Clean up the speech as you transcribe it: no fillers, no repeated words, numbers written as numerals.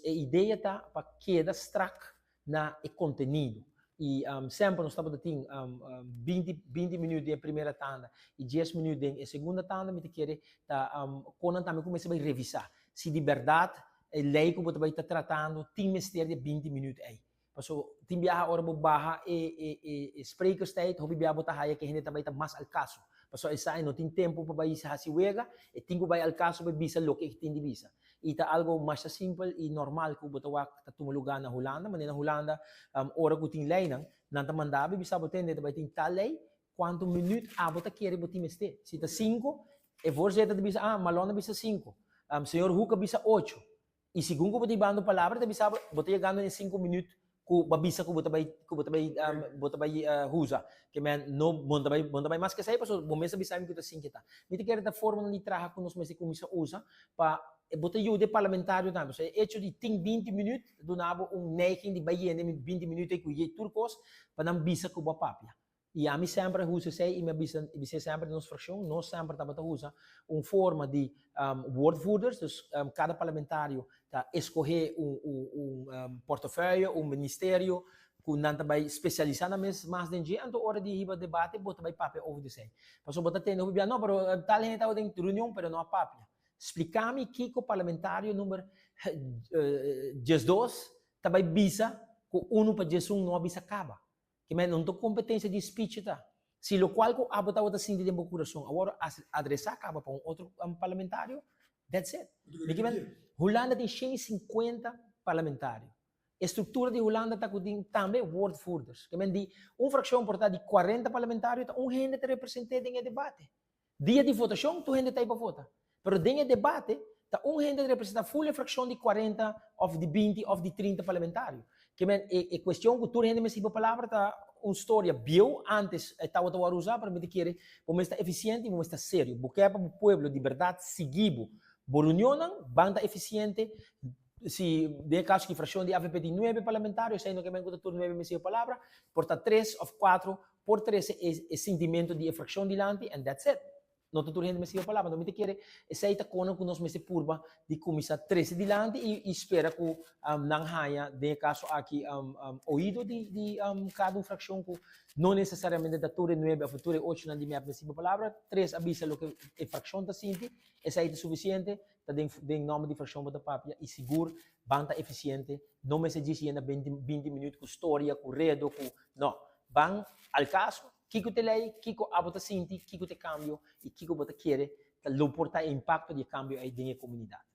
a ideia tá para queda strak na o conteúdo. E sempre nós estamos tendo 20 minutos na primeira tanda e 10 minutos na segunda tanda, me quer quando também começa a revisar se de verdade a lei que você vai estar tratando tem mistério de 20 minutos aí. Paso tem viaja hora baja e spreker state, hobi viaja botar haya que gente também está mais al caso. Paso essa não tem tempo para ir se wega e tem que vai al caso para visa lo que tem de visa. E tá algo mais simples e normal que você vai estar tomando lugar na Holanda, mas na Holanda hora que tem lei não tá mandado bisa botar ainda vai ter tal lei quanto minuto você quer botar mistério. Se tá 5 e você de bisa malona bisa 5. Senhor Huca bisa 8. E segundo que você bando palavra, você bisa você chegando em 5 minutos ku babisa ko bota bay husa que men no bonta bay mas que sai paso bomesa bisa mi kita sin kita mi te quer da forma de trabalhar com nós mas que comisa usa para bota de parlamentário também so hecho de tem 20 minutos do nabo neking de bayene 20 minutos que ye turcos para não bisa ko papia e a mim sempre usa sei e me bisa sempre nos fração nós sempre tá usa forma de woordvoerders dus cada parlamentário tá escolher portfólio ministério que não vai especializar na mais de dia então hora de ir debate bota vai papel over de sei passou bota tendo não pero tal gente tá em reunião pero não a papel explicar-me que o parlamentário número 12 tá vai bisa que uno para 11 não bisa acaba que não tem competência de speech tá se lo qual ko abota outra sim de democracia agora adressar acaba para outro parlamentário that's it Holanda tem 150 parlamentários estrutura de Holanda está com também woordvoerders que de fração portada de 40 parlamentários gente te representa em debate dia de votação tu gente tá para votar pero em debate tá gente representa full fração de 40 of de 20 of de 30 parlamentários que é questão que tu gente me siga palavra tá uma história bio antes estava a usar para me dizer como está eficiente e como está sério porque é para o povo de verdade seguido Borunionan, banda eficiente, se de caso que fração de AVP de 9 parlamentários, sendo que me encontra turno 9 meses de palavra, porta 3 ou 4 por 3 é sentimento de fração dilante, and that's it. Não tem turno meses de palavra, não me quer aceita com nós meses purba de começar 13 dilante e espera que não haja de caso aqui ouído de cada fração que não necessariamente da turno 9 ou turno 8 não de minha meses de palavra, 3 avisa o que a fração está sentindo, aceita suficiente, tá em nome de fração da papia e seguro, banda eficiente, não me se diz ainda 20 minutos com história, com redo, com não, van al caso Kiko te lei, Kiko abota sinti, Kiko te cambio e Kiko bota querer, lo porta impacto de cambio aí dentro da comunidade.